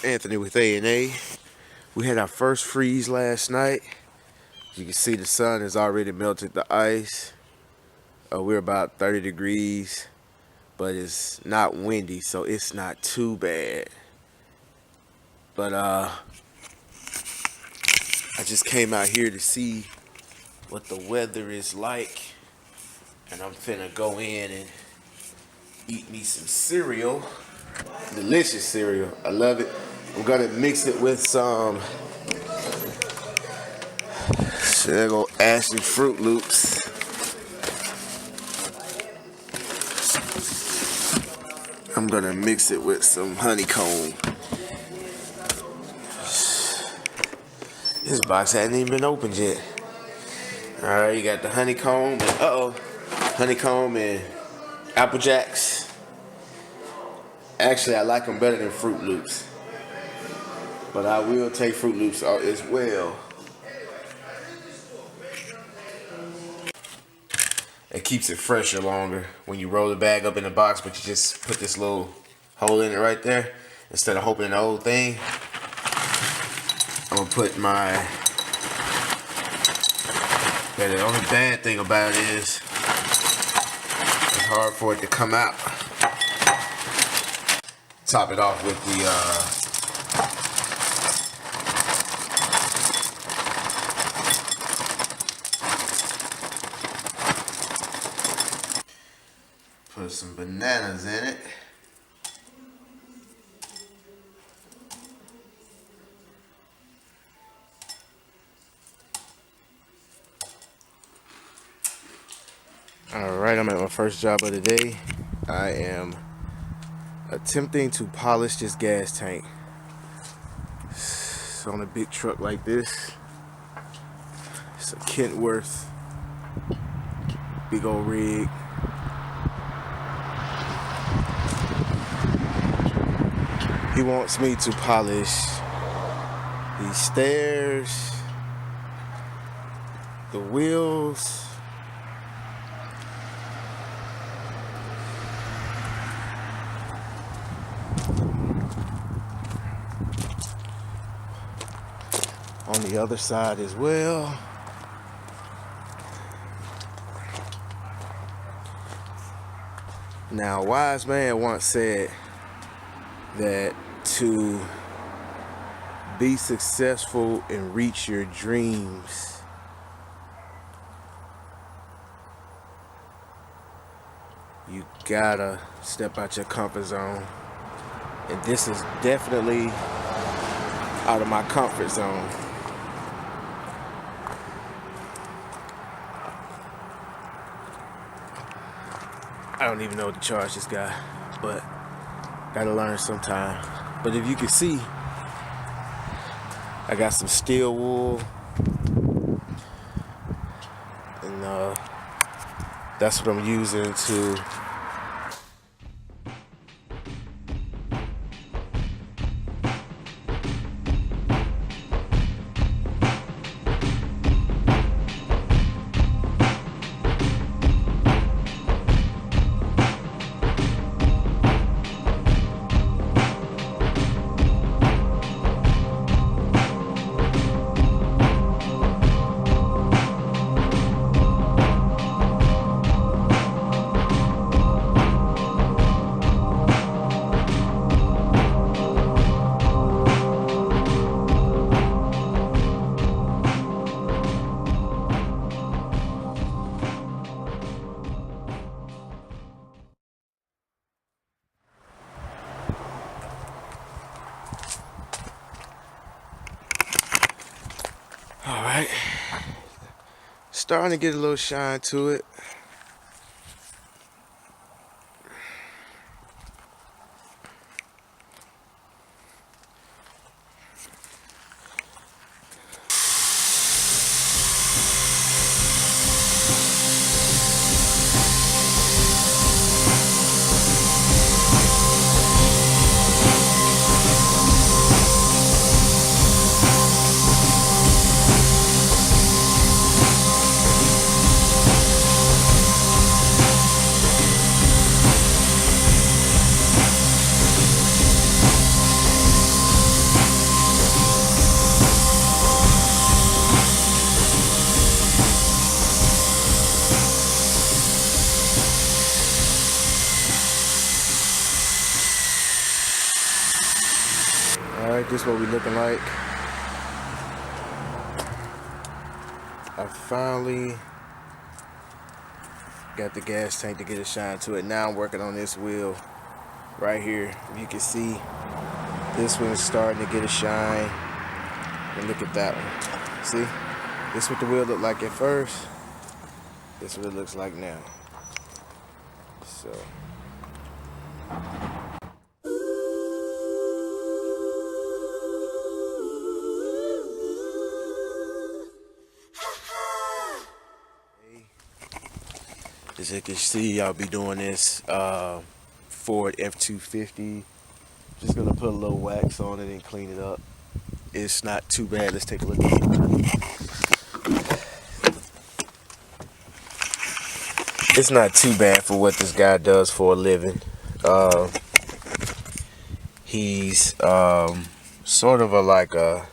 Anthony with A&A. We had our first freeze last night. You can see the sun has already melted the ice. We're about 30 degrees, but it's not windy, so it's not too bad. But I just came out here to see what the weather is like, and I'm finna go in and eat me some cereal. Delicious cereal. I love it. I'm gonna mix it with some there go Ashley Fruit Loops. I'm gonna mix it with some honeycomb. This box hadn't even been opened yet. Alright, you got the honeycomb and honeycomb and Apple Jacks. Actually, I like them better than Fruit Loops, but I will take Fruit Loops as well. It keeps it fresher longer when you roll the bag up in the box, but you just put this little hole in it right there instead of opening the whole thing. I'm gonna put my. Yeah, the only bad thing about it is it's hard for it to come out. Top it off with the put some bananas in it. Alright, I'm at my first job of the day. I am attempting to polish this gas tank. It's on a big truck like this. It's a Kentworth big old rig. He wants me to polish these stairs, the wheels, on the other side as well. Now, a wise man once said that to be successful and reach your dreams, you gotta step out your comfort zone. And this is definitely out of my comfort zone. I don't even know what to charge this guy, but gotta learn sometime. But if you can see, I got some steel wool, and that's what I'm using to Alright, starting to get a little shine to it. This is what we looking like. I finally got the gas tank to get a shine to it. Now I'm working on this wheel right here. You can see this one is starting to get a shine. And look at that one. See? This is what the wheel looked like at first. This is what it looks like now. So. As you can see, I'll be doing this Ford F-250. Just gonna put a little wax on it and clean it up. It's not too bad. Let's take a look at it. It's not too bad for what this guy does for a living. He's sort of a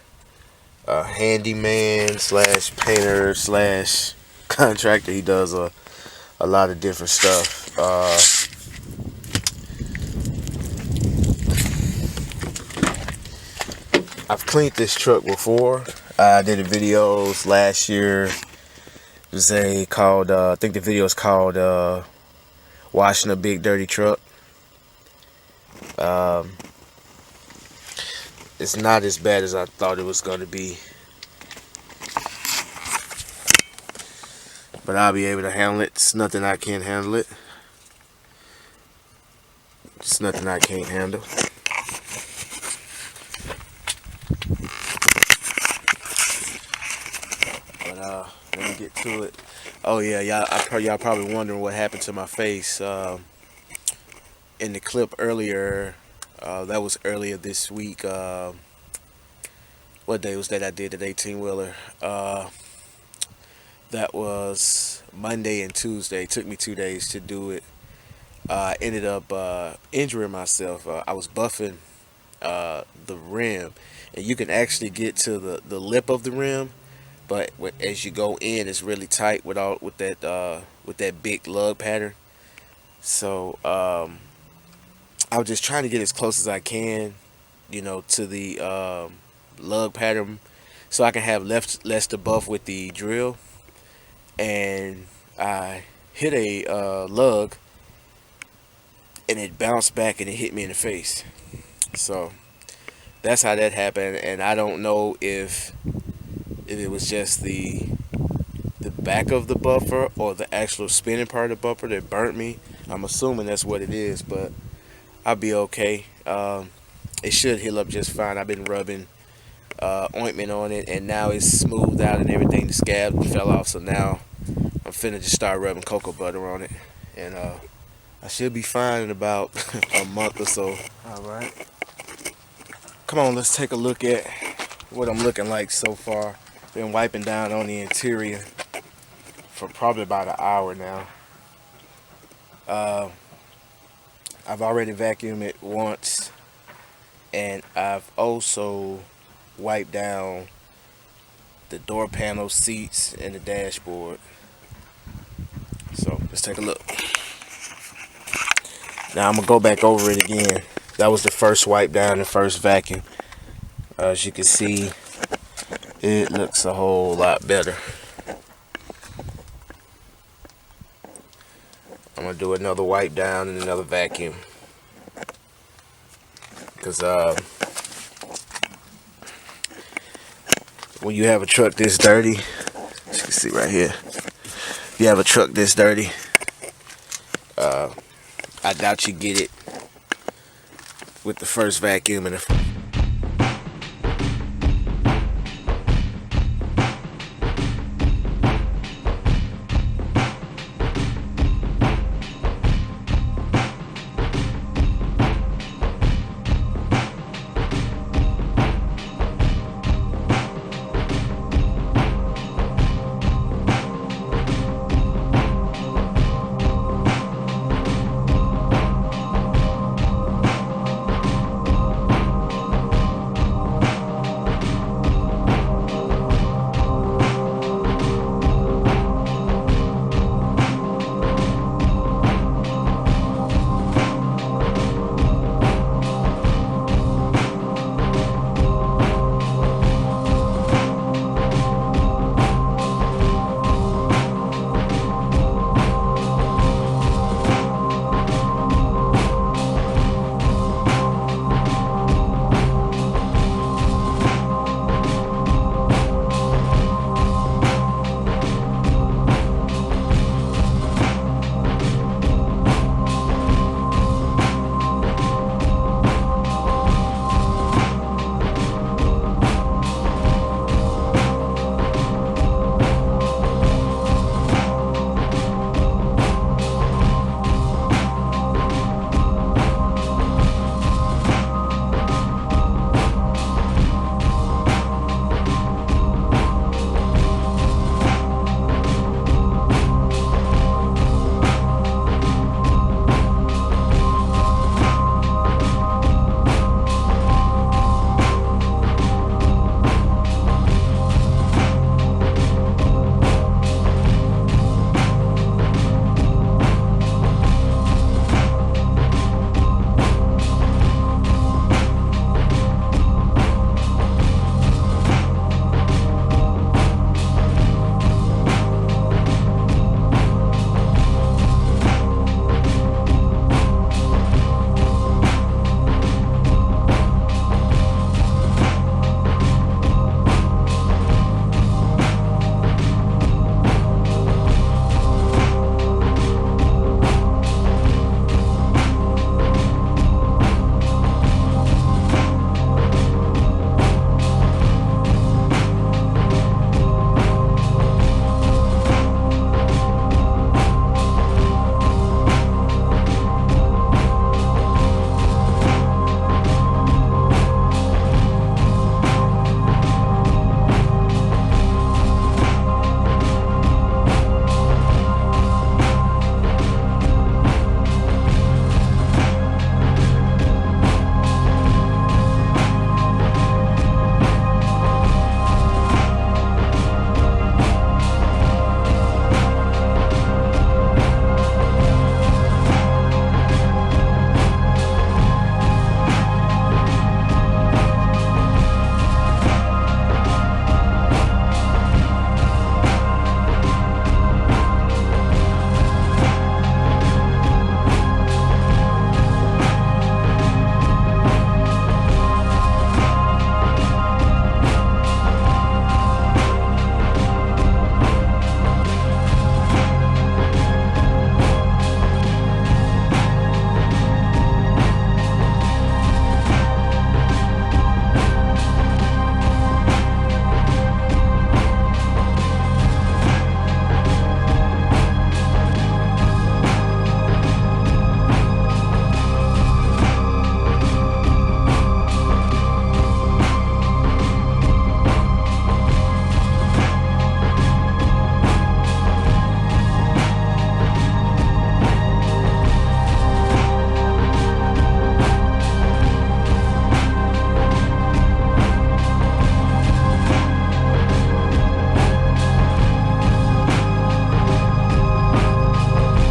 handyman slash painter slash contractor. He does a lot of different stuff. I've cleaned this truck before. I did a video last year. It was called I think the video is called washing a big dirty truck. It's not as bad as I thought it was going to be, but I'll be able to handle it. It's nothing I can't handle it. It's nothing I can't handle. But let me get to it. Oh yeah, y'all probably wondering what happened to my face. In the clip earlier, that was earlier this week. What day was that I did the 18-wheeler? That was Monday and Tuesday. It took me 2 days to do it. I ended up injuring myself. I was buffing the rim, and you can actually get to the lip of the rim, but as you go in, it's really tight with that big lug pattern. So I was just trying to get as close as I can, to the lug pattern, so I can have less to buff with the drill. And I hit a lug, and it bounced back and it hit me in the face. So that's how that happened. And I don't know if it was just the back of the buffer or the actual spinning part of the buffer that burnt me. I'm assuming that's what it is, but I'll be okay. It should heal up just fine. I've been rubbing ointment on it, and now it's smoothed out and everything. The scab fell off, so now I'm finna just start rubbing cocoa butter on it, and I should be fine in about a month or so. Alright. Come on, let's take a look at what I'm looking like so far. Been wiping down on the interior for probably about an hour now. I've already vacuumed it once, and I've also wiped down the door panel, seats, and the dashboard. So let's take a look. Now I'm gonna go back over it again. That was the first wipe down, the first vacuum. As you can see, it looks a whole lot better. I'm gonna do another wipe down and another vacuum, because when you have a truck this dirty, as you can see right here, if you have a truck this dirty, I doubt you get it with the first vacuum and the